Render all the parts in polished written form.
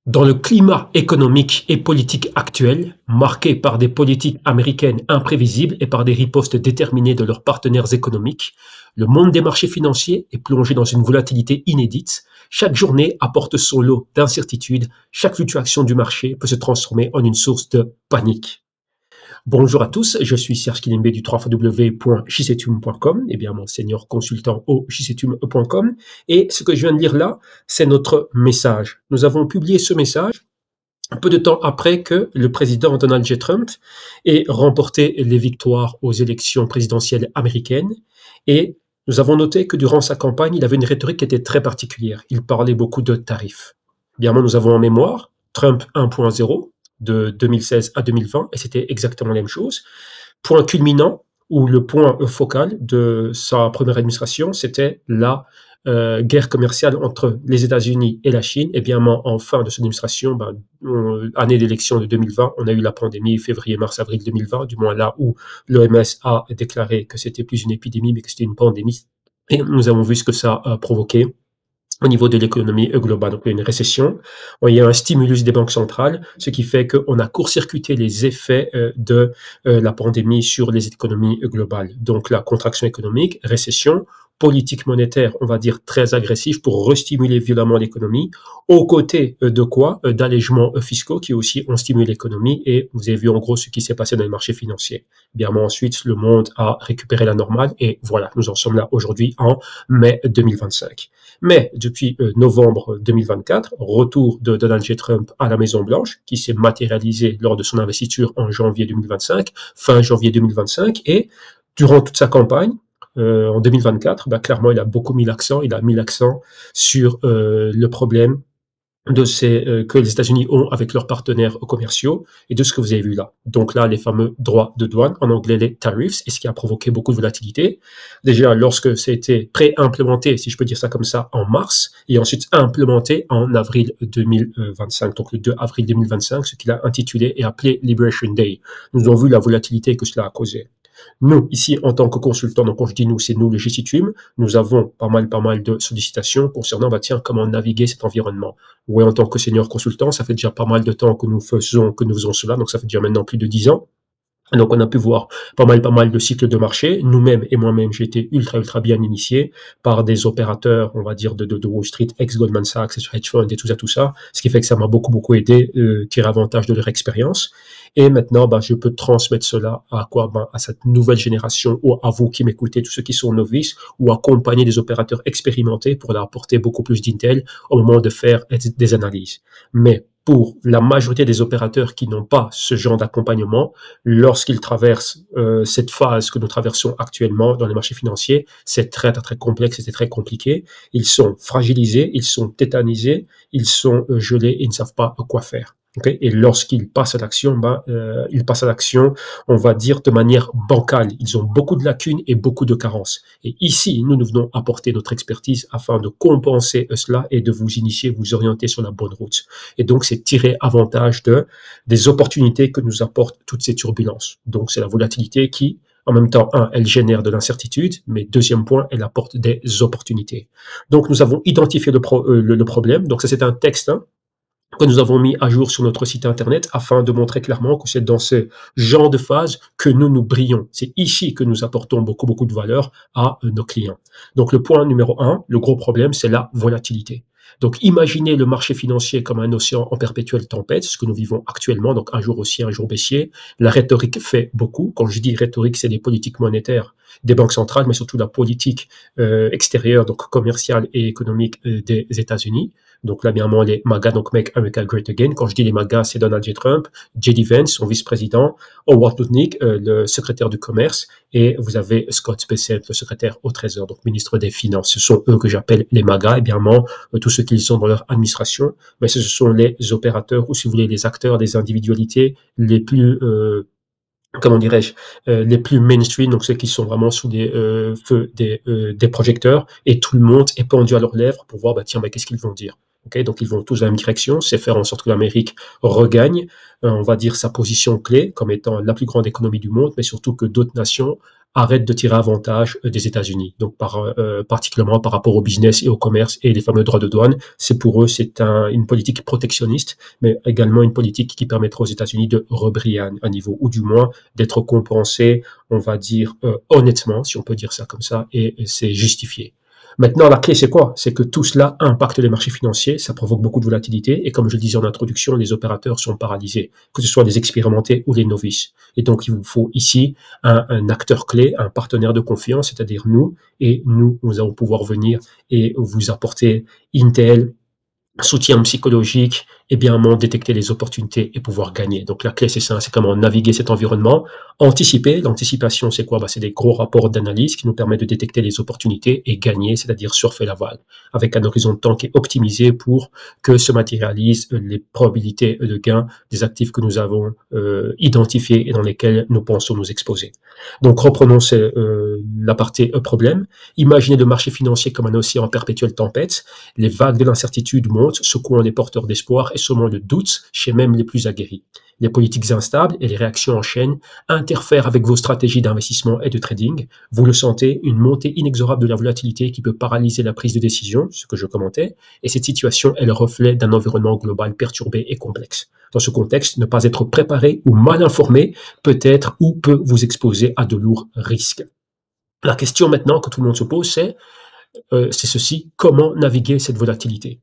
Dans le climat économique et politique actuel, marqué par des politiques américaines imprévisibles et par des ripostes déterminées de leurs partenaires économiques, le monde des marchés financiers est plongé dans une volatilité inédite. Chaque journée apporte son lot d'incertitudes. Chaque fluctuation du marché peut se transformer en une source de panique. Bonjour à tous, je suis Serge Kilimbe du www.jcetum.com, et bien mon senior consultant au jcetum.com. Et ce que je viens de lire là, c'est notre message. Nous avons publié ce message un peu de temps après que le président Donald J. Trump ait remporté les victoires aux élections présidentielles américaines. Et nous avons noté que durant sa campagne, il avait une rhétorique qui était très particulière. Il parlait beaucoup de tarifs. Bien, nous avons en mémoire Trump 1.0 de 2016 à 2020, et c'était exactement la même chose. Point culminant, ou le point focal de sa première administration, c'était la guerre commerciale entre les États-Unis et la Chine. Et bien, en fin de son administration, année d'élection de 2020, on a eu la pandémie février, mars, avril 2020, du moins là où l'OMS a déclaré que c'était plus une épidémie, mais que c'était une pandémie. Et nous avons vu ce que ça a provoqué au niveau de l'économie globale. Donc, il y a une récession, il y a un stimulus des banques centrales, ce qui fait qu'on a court-circuité les effets de la pandémie sur les économies globales. Donc, la contraction économique, récession, politique monétaire, on va dire très agressive pour restimuler violemment l'économie, aux côtés de quoi? D'allègements fiscaux qui aussi ont stimulé l'économie, et vous avez vu en gros ce qui s'est passé dans les marchés financiers. Bien, ensuite, le monde a récupéré la normale, et voilà, nous en sommes là aujourd'hui en mai 2025. Mais depuis novembre 2024, retour de Donald J. Trump à la Maison-Blanche, qui s'est matérialisé lors de son investiture en janvier 2025, fin janvier 2025, et durant toute sa campagne, en 2024, clairement, il a beaucoup mis l'accent, sur le problème que les États-Unis ont avec leurs partenaires commerciaux et de ce que vous avez vu là. Donc là, les fameux droits de douane, en anglais les tariffs, et ce qui a provoqué beaucoup de volatilité. Déjà, lorsque ça a été pré-implémenté, si je peux dire ça comme ça, en mars, et ensuite implémenté en avril 2025, donc le 2 avril 2025, ce qu'il a intitulé et appelé Liberation Day. Nous avons vu la volatilité que cela a causé. Nous, ici, en tant que consultants, donc quand je dis nous, c'est nous, le JCTUM, nous avons pas mal de sollicitations concernant, comment naviguer cet environnement. Oui, en tant que senior consultant, ça fait déjà pas mal de temps que nous faisons cela, donc ça fait déjà maintenant plus de 10 ans. Donc, on a pu voir pas mal de cycles de marché. Nous-mêmes et moi-même, j'ai été ultra bien initié par des opérateurs, on va dire, de Wall Street, ex-Goldman Sachs, hedge fund et tout ça. Ce qui fait que ça m'a beaucoup aidé, tirer avantage de leur expérience. Et maintenant, je peux transmettre cela à quoi? À cette nouvelle génération, ou à vous qui m'écoutez, tous ceux qui sont novices, ou accompagner des opérateurs expérimentés pour leur apporter beaucoup plus d'intel au moment de faire des analyses. Mais pour la majorité des opérateurs qui n'ont pas ce genre d'accompagnement, lorsqu'ils traversent cette phase que nous traversons actuellement dans les marchés financiers, c'est très complexe et c'est très compliqué. Ils sont fragilisés, ils sont tétanisés, ils sont gelés et ils ne savent pas quoi faire. Okay? Et lorsqu'ils passent à l'action, ils passent à l'action, on va dire, de manière bancale. Ils ont beaucoup de lacunes et beaucoup de carences. Et ici, nous venons apporter notre expertise afin de compenser cela et de vous initier, vous orienter sur la bonne route. Et donc, c'est tirer avantage des opportunités que nous apportent toutes ces turbulences. Donc, c'est la volatilité qui, en même temps, elle génère de l'incertitude, mais deuxième point, elle apporte des opportunités. Donc, nous avons identifié le problème. Donc, ça, c'est un texte, que nous avons mis à jour sur notre site internet afin de montrer clairement que c'est dans ce genre de phase que nous brillons. C'est ici que nous apportons beaucoup de valeur à nos clients. Donc le point numéro 1, le gros problème, c'est la volatilité. Donc imaginez le marché financier comme un océan en perpétuelle tempête, ce que nous vivons actuellement, donc un jour haussier, un jour baissier. La rhétorique fait beaucoup. Quand je dis rhétorique, c'est les politiques monétaires des banques centrales, mais surtout la politique extérieure, donc commerciale et économique des États-Unis. Donc là, bien évidemment, les MAGA, donc Make America Great Again. Quand je dis les MAGA, c'est Donald J. Trump, J.D. Vance, son vice-président, Howard Lutnick, le secrétaire du commerce, et vous avez Scott Bessent, le secrétaire au Trésor, donc ministre des Finances. Ce sont eux que j'appelle les MAGA, et bien évidemment, tous ceux qui sont dans leur administration, mais ce sont les opérateurs, ou si vous voulez, les acteurs, des individualités les plus les plus mainstream, donc ceux qui sont vraiment sous des feux des projecteurs, et tout le monde est pendu à leurs lèvres pour voir, qu'est-ce qu'ils vont dire. Okay, donc ils vont tous dans la même direction, c'est faire en sorte que l'Amérique regagne, on va dire, sa position clé comme étant la plus grande économie du monde, mais surtout que d'autres nations arrête de tirer avantage des États-Unis. Donc, particulièrement par rapport au business et au commerce et les fameux droits de douane. Pour eux, c'est une politique protectionniste, mais également une politique qui permettra aux États-Unis de rebriller à un niveau, ou du moins d'être compensés, on va dire, honnêtement, si on peut dire ça comme ça, et c'est justifié. Maintenant, la clé, c'est quoi? C'est que tout cela impacte les marchés financiers, ça provoque beaucoup de volatilité, et comme je le disais en introduction, les opérateurs sont paralysés, que ce soit les expérimentés ou les novices. Et donc, il vous faut ici un acteur clé, un partenaire de confiance, c'est-à-dire nous, et nous allons pouvoir venir et vous apporter Intel, soutien psychologique et bien détecter les opportunités et pouvoir gagner. Donc la clé c'est ça, c'est comment naviguer cet environnement, anticiper. L'anticipation c'est quoi? C'est des gros rapports d'analyse qui nous permettent de détecter les opportunités et gagner, c'est-à-dire surfer la vague, avec un horizon de temps qui est optimisé pour que se matérialisent les probabilités de gain des actifs que nous avons identifiés et dans lesquels nous pensons nous exposer. Donc reprenons la partie problème. Imaginez le marché financier comme un océan en perpétuelle tempête. Les vagues de l'incertitude montent, secouant les porteurs d'espoir et semant le doute chez même les plus aguerris. Les politiques instables et les réactions en chaîne interfèrent avec vos stratégies d'investissement et de trading. Vous le sentez, une montée inexorable de la volatilité qui peut paralyser la prise de décision, ce que je commentais, et cette situation est le reflet d'un environnement global perturbé et complexe. Dans ce contexte, ne pas être préparé ou mal informé peut être ou peut vous exposer à de lourds risques. La question maintenant que tout le monde se pose, c'est ceci, comment naviguer cette volatilité?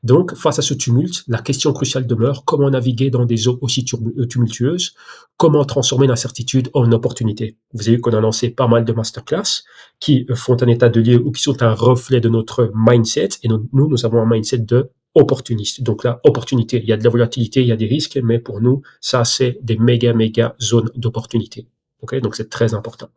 Donc, face à ce tumulte, la question cruciale demeure comment naviguer dans des eaux aussi tumultueuses, comment transformer l'incertitude en opportunité. Vous avez vu qu'on a lancé pas mal de masterclass qui font un état de lieu ou qui sont un reflet de notre mindset, et nous avons un mindset de opportuniste. Donc là, opportunité, il y a de la volatilité, il y a des risques, mais pour nous, ça c'est des méga zones d'opportunité. Okay, donc c'est très important.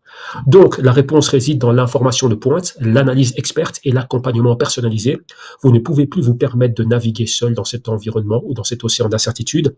Donc la réponse réside dans l'information de pointe, l'analyse experte et l'accompagnement personnalisé. Vous ne pouvez plus vous permettre de naviguer seul dans cet environnement ou dans cet océan d'incertitude.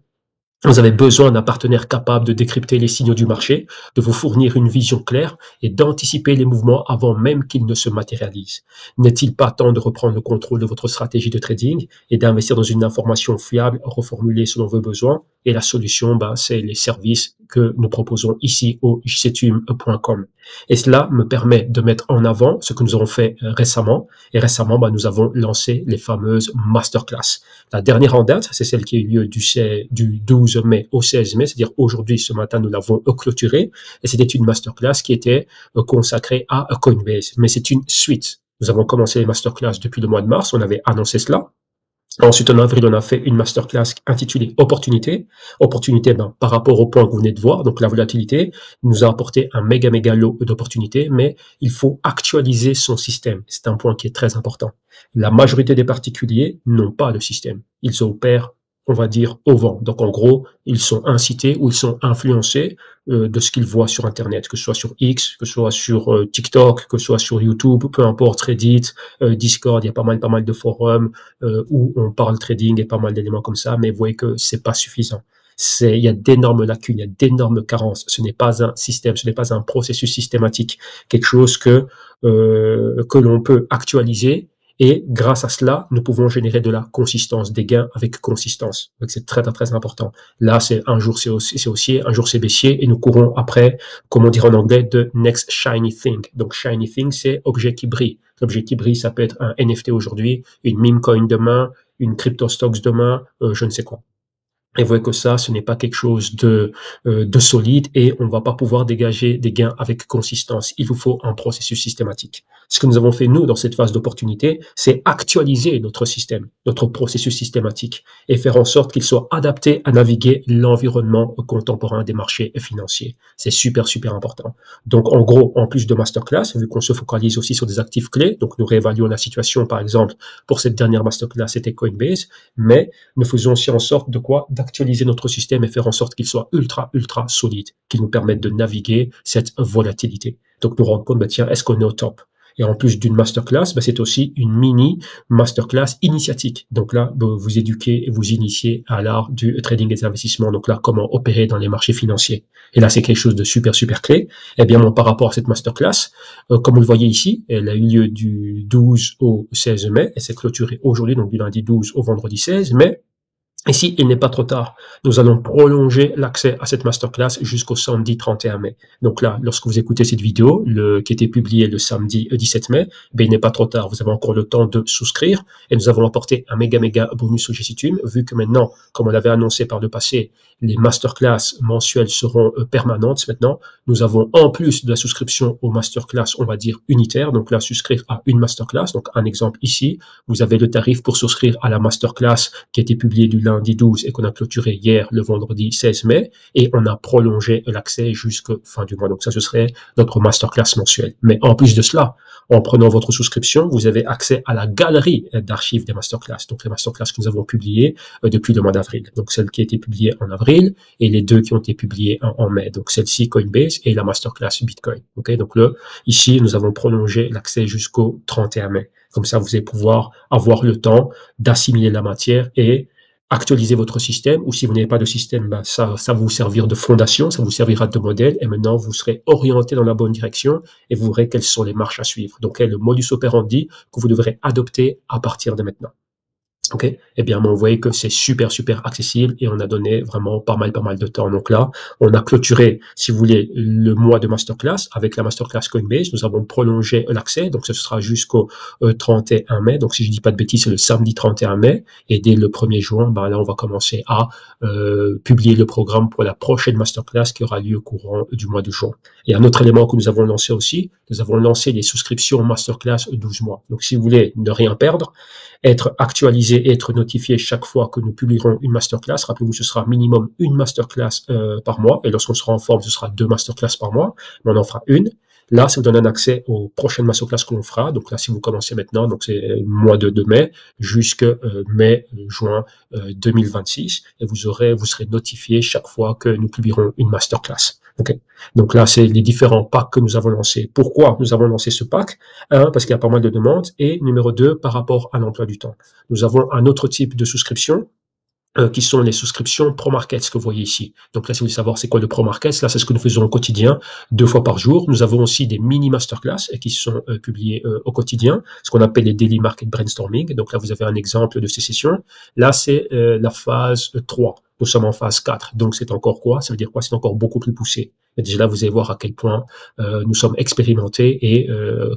Vous avez besoin d'un partenaire capable de décrypter les signaux du marché, de vous fournir une vision claire et d'anticiper les mouvements avant même qu'ils ne se matérialisent. N'est-il pas temps de reprendre le contrôle de votre stratégie de trading et d'investir dans une information fiable, reformulée selon vos besoins? Et la solution, c'est les services que nous proposons ici au jctum.com. Et cela me permet de mettre en avant ce que nous avons fait récemment. Et récemment, nous avons lancé les fameuses masterclass. La dernière en date, c'est celle qui a eu lieu du 12 mai au 16 mai, c'est-à-dire aujourd'hui, ce matin, nous l'avons clôturée. Et c'était une masterclass qui était consacrée à Coinbase. Mais c'est une suite. Nous avons commencé les masterclass depuis le mois de mars, on avait annoncé cela. Ensuite, en avril, on a fait une masterclass intitulée Opportunité. Opportunité, par rapport au point que vous venez de voir, donc la volatilité nous a apporté un méga lot d'opportunités, mais il faut actualiser son système. C'est un point qui est très important. La majorité des particuliers n'ont pas le système. Ils opèrent, on va dire, au vent. Donc, en gros, ils sont incités ou ils sont influencés de ce qu'ils voient sur Internet, que ce soit sur X, que ce soit sur TikTok, que ce soit sur YouTube, peu importe, Reddit, Discord, il y a pas mal de forums où on parle trading et pas mal d'éléments comme ça, mais vous voyez que c'est pas suffisant. Il y a d'énormes lacunes, il y a d'énormes carences. Ce n'est pas un système, ce n'est pas un processus systématique, quelque chose que l'on peut actualiser. Et grâce à cela, nous pouvons générer de la consistance, des gains avec consistance. Donc c'est très important. Là, c'est un jour c'est haussier, un jour c'est baissier, et nous courons après, comme on dirait en anglais, the next shiny thing. Donc shiny thing, c'est objet qui brille. L'objet qui brille, ça peut être un NFT aujourd'hui, une meme coin demain, une crypto stocks demain, je ne sais quoi. Et vous voyez que ça, ce n'est pas quelque chose de solide et on ne va pas pouvoir dégager des gains avec consistance. Il vous faut un processus systématique. Ce que nous avons fait, nous, dans cette phase d'opportunité, c'est actualiser notre système, notre processus systématique et faire en sorte qu'il soit adapté à naviguer l'environnement contemporain des marchés financiers. C'est super important. Donc, en gros, en plus de masterclass, vu qu'on se focalise aussi sur des actifs clés, donc nous réévaluons la situation, par exemple, pour cette dernière masterclass, c'était Coinbase, mais nous faisons aussi en sorte de quoi? D'actualiser notre système et faire en sorte qu'il soit ultra solide, qu'il nous permette de naviguer cette volatilité. Donc nous rendre compte, tiens, est-ce qu'on est au top? Et en plus d'une masterclass, c'est aussi une mini masterclass initiatique. Donc là, vous éduquez et vous initiez à l'art du trading et des investissements. Donc là, comment opérer dans les marchés financiers. Et là, c'est quelque chose de super clé. Eh bien, par rapport à cette masterclass, comme vous le voyez ici, elle a eu lieu du 12 au 16 mai et c'est clôturé aujourd'hui, donc du lundi 12 au vendredi 16 mai. Ici, il n'est pas trop tard. Nous allons prolonger l'accès à cette masterclass jusqu'au samedi 31 mai. Donc là, lorsque vous écoutez cette vidéo, qui a été publiée le samedi 17 mai, ben, il n'est pas trop tard. Vous avez encore le temps de souscrire et nous avons apporté un méga bonus sur GCTUM, vu que maintenant, comme on l'avait annoncé par le passé, les masterclass mensuelles seront permanentes maintenant. Nous avons en plus de la souscription aux masterclass, on va dire unitaire. Donc là, souscrire à une masterclass. Donc un exemple ici, vous avez le tarif pour souscrire à la masterclass qui a été publiée du lundi 12 et qu'on a clôturé hier le vendredi 16 mai et on a prolongé l'accès jusqu'à fin du mois. Donc ça, ce serait notre masterclass mensuelle. Mais en plus de cela, en prenant votre souscription, vous avez accès à la galerie d'archives des masterclass. Donc les masterclass que nous avons publiées depuis le mois d'avril. Donc celle qui a été publiée en avril et les deux qui ont été publiées en mai. Donc celle-ci Coinbase et la masterclass Bitcoin. Okay, donc ici, nous avons prolongé l'accès jusqu'au 31 mai. Comme ça, vous allez pouvoir avoir le temps d'assimiler la matière et actualiser votre système, ou si vous n'avez pas de système, ben ça va vous servir de fondation, ça vous servira de modèle, et maintenant vous serez orienté dans la bonne direction et vous verrez quelles sont les marches à suivre. Donc, quel est le modus operandi que vous devrez adopter à partir de maintenant. Ok, eh bien, vous voyez que c'est super accessible et on a donné vraiment pas mal de temps. Donc là, on a clôturé, si vous voulez, le mois de masterclass avec la masterclass Coinbase. Nous avons prolongé l'accès, donc ce sera jusqu'au 31 mai. Donc si je dis pas de bêtises, c'est le samedi 31 mai. Et dès le 1er juin, ben là, on va commencer à publier le programme pour la prochaine masterclass qui aura lieu au courant du mois de juin. Et un autre élément que nous avons lancé aussi, nous avons lancé les souscriptions masterclass 12 mois. Donc si vous voulez ne rien perdre, être actualisé et être notifié chaque fois que nous publierons une masterclass. Rappelez-vous, ce sera minimum une masterclass par mois. Et lorsqu'on sera en forme, ce sera 2 masterclass par mois. Mais on en fera une. Là, ça vous donne un accès aux prochaines masterclass que l'on fera. Donc là, si vous commencez maintenant, donc c'est le mois de mai jusqu'à juin 2026. Et vous serez notifié chaque fois que nous publierons une masterclass. Okay. Donc là, c'est les différents packs que nous avons lancés. Pourquoi nous avons lancé ce pack? Parce qu'il y a pas mal de demandes. Et numéro 2, par rapport à l'emploi du temps. Nous avons un autre type de souscription qui sont les souscriptions ProMarkets que vous voyez ici. Donc là, si vous voulez savoir c'est quoi le ProMarkets, là, c'est ce que nous faisons au quotidien, 2 fois par jour. Nous avons aussi des mini masterclass qui sont publiées au quotidien, ce qu'on appelle les Daily Market Brainstorming. Donc là, vous avez un exemple de ces sessions. Là, c'est la phase 3. Nous sommes en phase 4. Donc, c'est encore quoi? Ça veut dire quoi? C'est encore beaucoup plus poussé. Et déjà là, vous allez voir à quel point nous sommes expérimentés et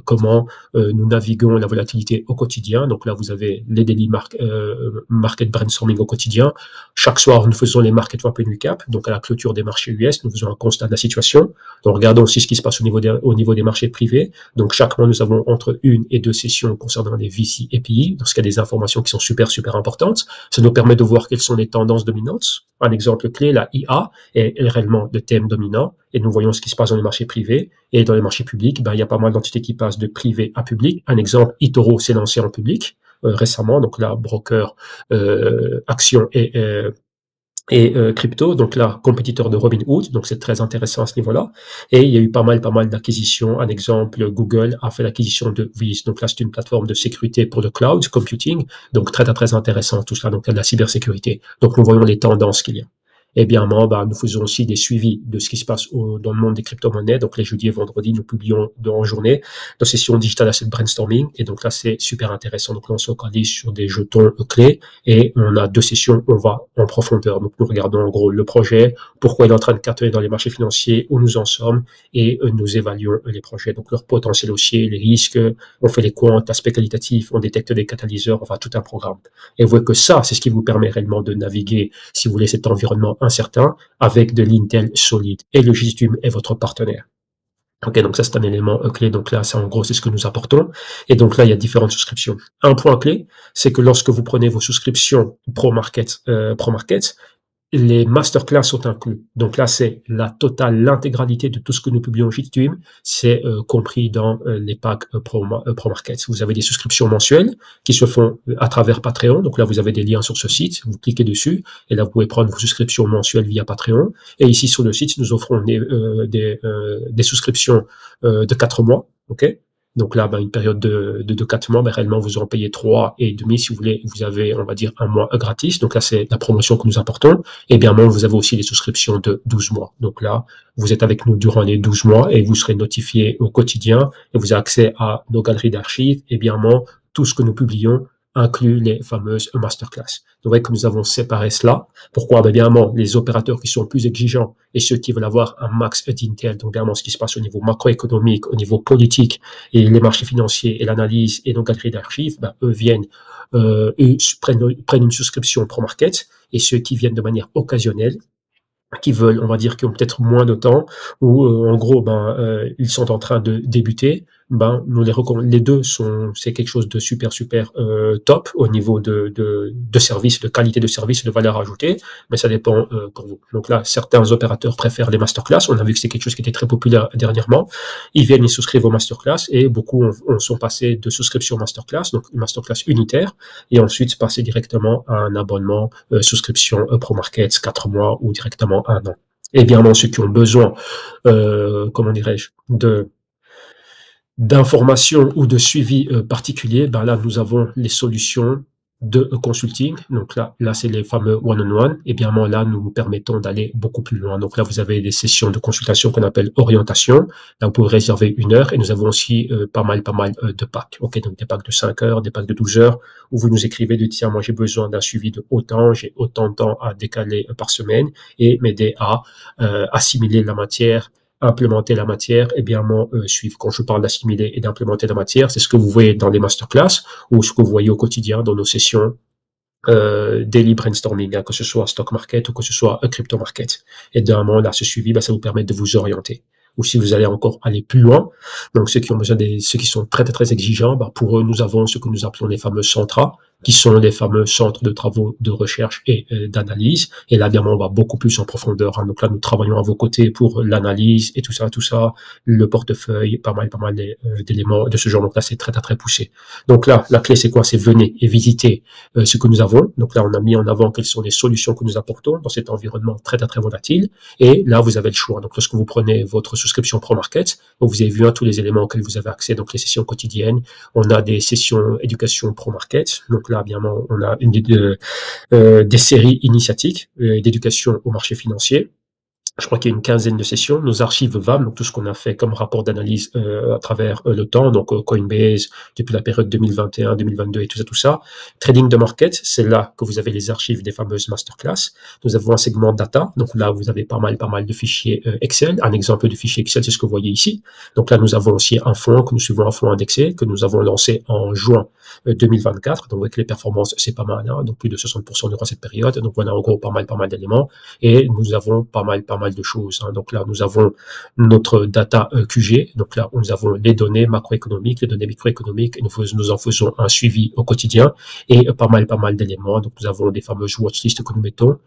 comment nous naviguons la volatilité au quotidien. Donc là, vous avez les daily market brainstorming au quotidien. Chaque soir, nous faisons les market wrap et recap. Donc à la clôture des marchés US, nous faisons un constat de la situation. Donc regardons aussi ce qui se passe au niveau des marchés privés. Donc chaque mois, nous avons entre 1 et 2 sessions concernant les VC et PI, lorsqu'il y a des informations qui sont super importantes. Ça nous permet de voir quelles sont les tendances dominantes. Un exemple clé, la IA est réellement le thème dominant et nous voyons ce qui se passe dans les marchés privés et dans les marchés publics. Ben, il y a pas mal d'entités qui passent de privé à public. Un exemple, eToro s'est lancé en public récemment, donc là, broker, action et crypto, donc là, compétiteur de Robinhood, donc c'est très intéressant à ce niveau-là. Et il y a eu pas mal d'acquisitions. Un exemple, Google a fait l'acquisition de Wiz, donc là, c'est une plateforme de sécurité pour le cloud computing, donc très intéressant tout cela, donc il y a de la cybersécurité. Donc nous voyons les tendances qu'il y a. Et bien, nous faisons aussi des suivis de ce qui se passe dans le monde des crypto-monnaies. Donc, les jeudis et vendredis, nous publions en journée nos sessions digital asset brainstorming. Et donc là, c'est super intéressant. Donc là, on se focalise sur des jetons clés et on a 2 sessions, on va en profondeur. Donc, nous regardons en gros le projet, pourquoi il est en train de cartonner dans les marchés financiers, où nous en sommes et nous évaluons les projets. Donc, leur potentiel haussier, les risques, on fait les comptes, l'aspect qualitatif, on détecte des catalyseurs, enfin, tout un programme. Et vous voyez que ça, c'est ce qui vous permet réellement de naviguer, si vous voulez, cet environnement incertain avec de l'Intel solide. Et le GCTUM est votre partenaire. Ok, donc ça c'est un élément clé. Donc là, en gros, c'est ce que nous apportons. Et donc là, il y a différentes souscriptions. Un point clé, c'est que lorsque vous prenez vos souscriptions ProMarket, les masterclass sont inclus. Donc là, c'est la totale, l'intégralité de tout ce que nous publions chez GCTUM, c'est compris dans les packs ProMarket. Vous avez des souscriptions mensuelles qui se font à travers Patreon. Donc là, vous avez des liens sur ce site. Vous cliquez dessus et là, vous pouvez prendre vos souscriptions mensuelles via Patreon. Et ici, sur le site, nous offrons des souscriptions de 4 mois. OK? Donc là, une période de 4 mois, réellement, vous en payez 3,5 si vous voulez. Vous avez, on va dire, 1 mois gratis. Donc là, c'est la promotion que nous apportons. Et bien, vous avez aussi des souscriptions de 12 mois. Donc là, vous êtes avec nous durant les 12 mois et vous serez notifié au quotidien et vous avez accès à nos galeries d'archives et bien, tout ce que nous publions inclut les fameuses masterclass. Vous voyez que nous avons séparé cela. Pourquoi? Ben, évidemment, les opérateurs qui sont plus exigeants et ceux qui veulent avoir un max d'intel, donc évidemment ce qui se passe au niveau macroéconomique, au niveau politique et les marchés financiers et l'analyse et nos galeries d'archives, ben, eux viennent, eux prennent une souscription ProMarket, et ceux qui viennent de manière occasionnelle, qui veulent, on va dire, qui ont peut-être moins de temps, ou en gros, ils sont en train de débuter, nous les recommandons. Les deux c'est quelque chose de super top au niveau de service, de qualité de service, de valeur ajoutée, mais ça dépend pour vous. Donc là, certains opérateurs préfèrent les masterclass. On a vu que c'est quelque chose qui était très populaire dernièrement. Ils viennent, ils souscrivent aux masterclass, et beaucoup sont passés de souscription masterclass, donc une masterclass unitaire, et ensuite passer directement à un abonnement souscription ProMarket 4 mois ou directement 1 an. Et bien, ceux qui ont besoin, comment dirais-je, d'informations ou de suivi particulier, là, nous avons les solutions de consulting. Donc là c'est les fameux one-on-one. Et bien, là, nous vous permettons d'aller beaucoup plus loin. Donc là, vous avez des sessions de consultation qu'on appelle orientation. Là, vous pouvez réserver 1 heure, et nous avons aussi pas mal de packs. Ok, donc des packs de 5 heures, des packs de 12 heures, où vous nous écrivez de tiens, moi, j'ai besoin d'un suivi de autant, j'ai autant de temps à décaler par semaine, et m'aider à assimiler la matière, implémenter la matière, et bien suivre. Quand je parle d'assimiler et d'implémenter la matière, c'est ce que vous voyez dans les masterclass ou ce que vous voyez au quotidien dans nos sessions daily brainstorming, que ce soit stock market ou que ce soit crypto market. Et d'un moment là, ce suivi, ça vous permet de vous orienter. Ou si vous allez encore aller plus loin, donc ceux qui ont besoin ceux qui sont très exigeants, pour eux, nous avons ce que nous appelons les fameux centra, qui sont les fameux centres de travaux de recherche et d'analyse. Et là, bien, on va beaucoup plus en profondeur. Donc là, nous travaillons à vos côtés pour l'analyse et tout ça, le portefeuille, pas mal d'éléments de ce genre. Donc là, c'est très poussé. Donc là, la clé, c'est quoi? C'est venez et visiter ce que nous avons. Donc là, on a mis en avant quelles sont les solutions que nous apportons dans cet environnement très volatile. Et là, vous avez le choix. Donc lorsque vous prenez votre souscription ProMarket, vous avez vu tous les éléments auxquels vous avez accès. Donc les sessions quotidiennes, on a des sessions éducation ProMarket. Donc là, bien, on a des séries initiatiques d'éducation au marché financier. Je crois qu'il y a une 15aine de sessions. Nos archives VAM, donc tout ce qu'on a fait comme rapport d'analyse à travers le temps, donc Coinbase, depuis la période 2021, 2022 et tout ça. Trading de market, c'est là que vous avez les archives des fameuses masterclass. Nous avons un segment data, donc là vous avez pas mal de fichiers Excel. Un exemple de fichier Excel, c'est ce que vous voyez ici. Donc là nous avons aussi un fonds que nous suivons, un fonds indexé que nous avons lancé en juin 2024. Donc vous voyez que les performances, c'est pas mal, donc plus de 60% durant cette période. Donc voilà, en gros, pas mal d'éléments. Et nous avons pas mal de choses. Donc là, nous avons notre data QG. Donc là, nous avons les données macroéconomiques, les données microéconomiques, et nous en faisons un suivi au quotidien, et pas mal d'éléments. Donc nous avons des fameuses watchlists que nous mettons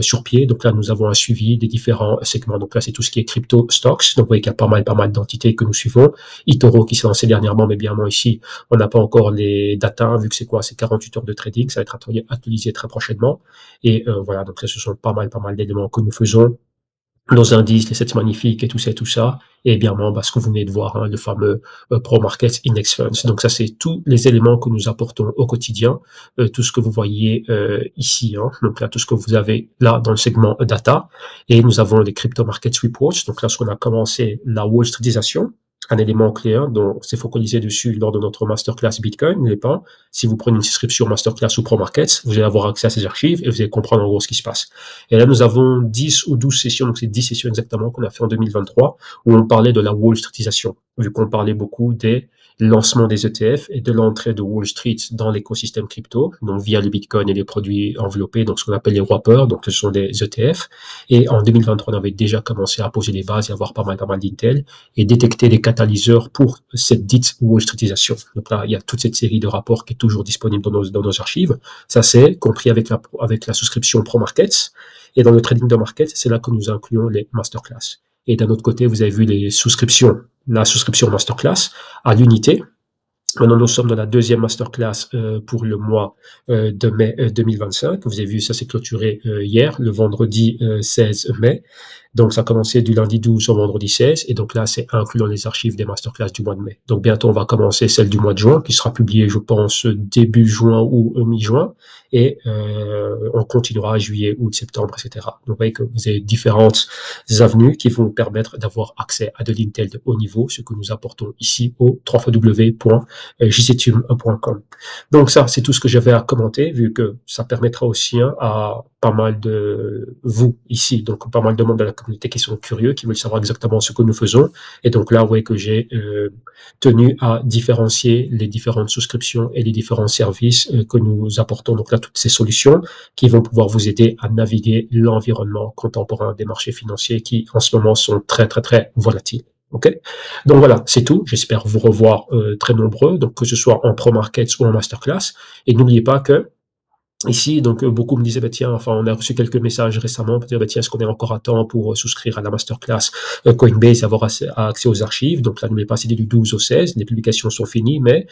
sur pied. Donc là, nous avons un suivi des différents segments. Donc là, c'est tout ce qui est crypto stocks. Donc vous voyez qu'il y a pas mal d'entités que nous suivons. eToro qui s'est lancé dernièrement, mais bien ici, on n'a pas encore les data, vu que c'est 48 heures de trading. Ça va être actualisé très prochainement. Et voilà, donc là, ce sont pas mal d'éléments que nous faisons. Nos indices, les 7 magnifiques et tout ça, et bien ce que vous venez de voir, le fameux ProMarket Index Funds. Donc ça, c'est tous les éléments que nous apportons au quotidien, tout ce que vous voyez ici, donc là, tout ce que vous avez là dans le segment data, et nous avons les Crypto Market Reports. Donc là, ce qu'on a commencé, la Wall Streetisation, un élément clé, dont c'est focalisé dessus lors de notre masterclass Bitcoin, n'est pas. Si vous prenez une souscription masterclass ou ProMarket, vous allez avoir accès à ces archives et vous allez comprendre en gros ce qui se passe. Et là, nous avons 10 ou 12 sessions, donc c'est 10 sessions exactement qu'on a fait en 2023, où on parlait de la Wall Streetisation, vu qu'on parlait beaucoup des lancements des ETF et de l'entrée de Wall Street dans l'écosystème crypto, donc via le Bitcoin et les produits enveloppés, donc ce qu'on appelle les wrappers, donc ce sont des ETF. Et en 2023, on avait déjà commencé à poser les bases et avoir pas mal d'intel et détecter les catalyseurs pour cette dite Wall Streetisation. Donc là, il y a toute cette série de rapports qui est toujours disponible dans nos archives. Ça, c'est compris avec la souscription ProMarkets. Et dans le trading de market, c'est là que nous incluons les masterclass. Et d'un autre côté, vous avez vu la souscription masterclass à l'unité. Maintenant, nous sommes dans la deuxième masterclass pour le mois de mai 2025. Vous avez vu, ça s'est clôturé hier, le vendredi 16 mai. Donc, ça a commencé du lundi 12 au vendredi 16. Et donc là, c'est inclus dans les archives des masterclass du mois de mai. Donc, bientôt, on va commencer celle du mois de juin, qui sera publiée, je pense, début juin ou mi-juin. Et on continuera juillet, août, septembre, etc. Donc, vous voyez que vous avez différentes avenues qui vont vous permettre d'avoir accès à de l'Intel de haut niveau, ce que nous apportons ici au www.jctum.com. Donc ça, c'est tout ce que j'avais à commenter, vu que ça permettra aussi à pas mal de vous ici, donc pas mal de membres de la communauté qui sont curieux, qui veulent savoir exactement ce que nous faisons. Et donc là, vous voyez que j'ai tenu à différencier les différentes souscriptions et les différents services que nous apportons. Donc là, toutes ces solutions qui vont pouvoir vous aider à naviguer l'environnement contemporain des marchés financiers qui, en ce moment, sont très, très, très volatiles. Ok, donc voilà, c'est tout. J'espère vous revoir très nombreux, donc que ce soit en Pro Markets ou en Masterclass. Et n'oubliez pas que ici, donc beaucoup me disaient, bah, tiens, enfin, on a reçu quelques messages récemment pour dire, bah, tiens, est-ce qu'on est encore à temps pour souscrire à la masterclass Coinbase, avoir accès aux archives. Donc là, n'oubliez pas, c'est du 12 au 16, les publications sont finies, mais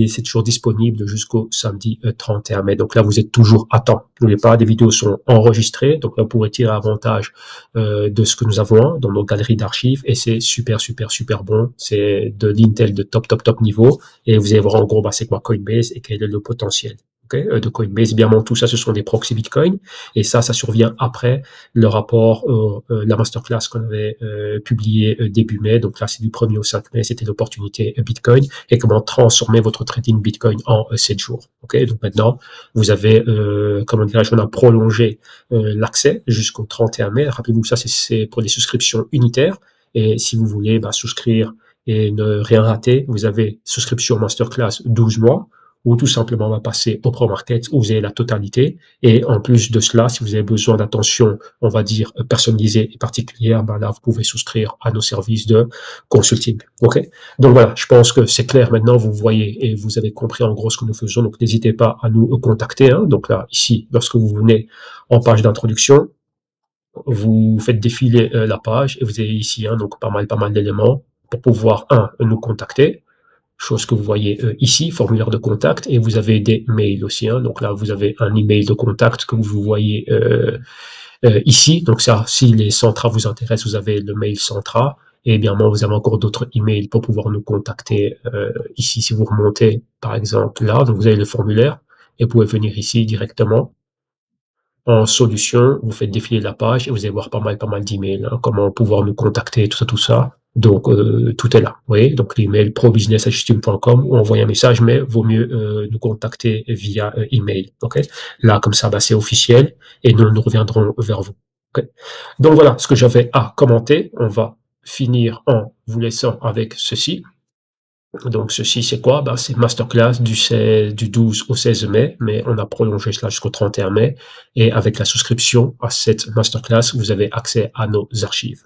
c'est toujours disponible jusqu'au samedi 31 mai. Donc là, vous êtes toujours à temps. N'oubliez pas, des vidéos sont enregistrées, donc là, vous pourrez tirer avantage de ce que nous avons dans nos galeries d'archives, et c'est super, super, super bon. C'est de l'Intel de top, top, top niveau, et vous allez voir en gros, bah, c'est quoi Coinbase et quel est le potentiel. De Coinbase. Évidemment, tout ça, ce sont des proxys Bitcoin. Et ça survient après le rapport, la masterclass qu'on avait publié début mai. Donc là, c'est du 1er au 5 mai. C'était l'opportunité Bitcoin et comment transformer votre trading Bitcoin en 7 jours. Donc maintenant, vous avez, comment dirais-je, on a prolongé l'accès jusqu'au 31 mai. Rappelez-vous, ça, c'est pour les souscriptions unitaires. Et si vous voulez souscrire et ne rien rater, vous avez souscription masterclass 12 mois. Ou tout simplement on va passer au Pro Market où vous avez la totalité. Et en plus de cela, si vous avez besoin d'attention, on va dire personnalisée et particulière, là vous pouvez souscrire à nos services de consulting. Donc voilà, je pense que c'est clair maintenant. Vous voyez et vous avez compris en gros ce que nous faisons. Donc n'hésitez pas à nous contacter. Donc là, ici, lorsque vous venez en page d'introduction, vous faites défiler la page et vous avez ici donc pas mal d'éléments pour pouvoir nous contacter. Chose que vous voyez ici, formulaire de contact, et vous avez des mails aussi. Donc là, vous avez un email de contact que vous voyez ici. Donc ça, si les Centra vous intéressent, vous avez le mail Centra. Et bien, vous avez encore d'autres emails pour pouvoir nous contacter ici. Si vous remontez, par exemple, là, donc vous avez le formulaire et vous pouvez venir ici directement. En solution, vous faites défiler la page et vous allez voir pas mal d'emails, comment pouvoir nous contacter, tout ça. Donc, tout est là, vous voyez. Donc, l'email probusiness@jctum.com ou envoyer un message, mais vaut mieux nous contacter via email, Là, comme ça, c'est officiel et nous reviendrons vers vous, Donc, voilà ce que j'avais à commenter. On va finir en vous laissant avec ceci. Donc, ceci, c'est quoi? C'est masterclass du 12 au 16 mai, mais on a prolongé cela jusqu'au 31 mai. Et avec la souscription à cette masterclass, vous avez accès à nos archives.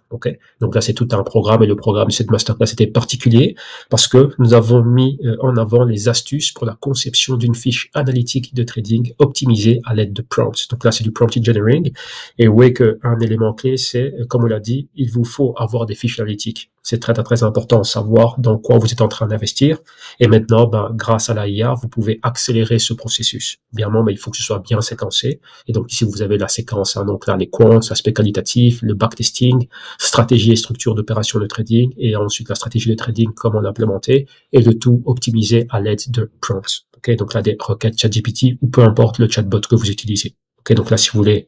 Donc là, c'est tout un programme et le programme de cette masterclass était particulier parce que nous avons mis en avant les astuces pour la conception d'une fiche analytique de trading optimisée à l'aide de prompts. Donc là, c'est du prompt engineering. Et vous voyez qu'un élément clé, c'est, comme on l'a dit, il vous faut avoir des fiches analytiques. C'est très, très, très important de savoir dans quoi vous êtes en train d'investir. Et maintenant, grâce à l'IA, vous pouvez accélérer ce processus. Évidemment, mais il faut que ce soit bien séquencé. Et donc, ici, vous avez la séquence, donc là, les quants, aspect qualitatif, le backtesting, stratégie et structure d'opération de trading, et ensuite la stratégie de trading, comment l'implémenter, et le tout optimisé à l'aide de prompts. Donc là, des requêtes ChatGPT ou peu importe le chatbot que vous utilisez. Donc là, si vous voulez,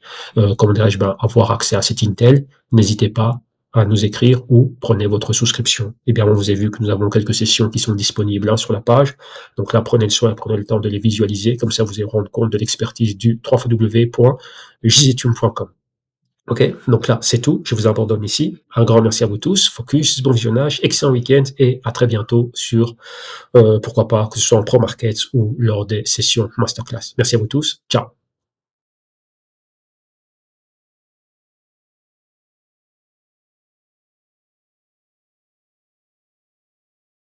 comment dirais-je, avoir accès à cet Intel, n'hésitez pas à nous écrire ou prenez votre souscription. Et bien, vous avez vu que nous avons quelques sessions qui sont disponibles sur la page. Donc là, prenez le soin, prenez le temps de les visualiser. Comme ça, vous allez rendre compte de l'expertise du www.jctum.com. Donc là, c'est tout. Je vous abandonne ici. Un grand merci à vous tous. Focus, bon visionnage, excellent week-end et à très bientôt sur, pourquoi pas, que ce soit en Pro Markets ou lors des sessions Masterclass. Merci à vous tous. Ciao.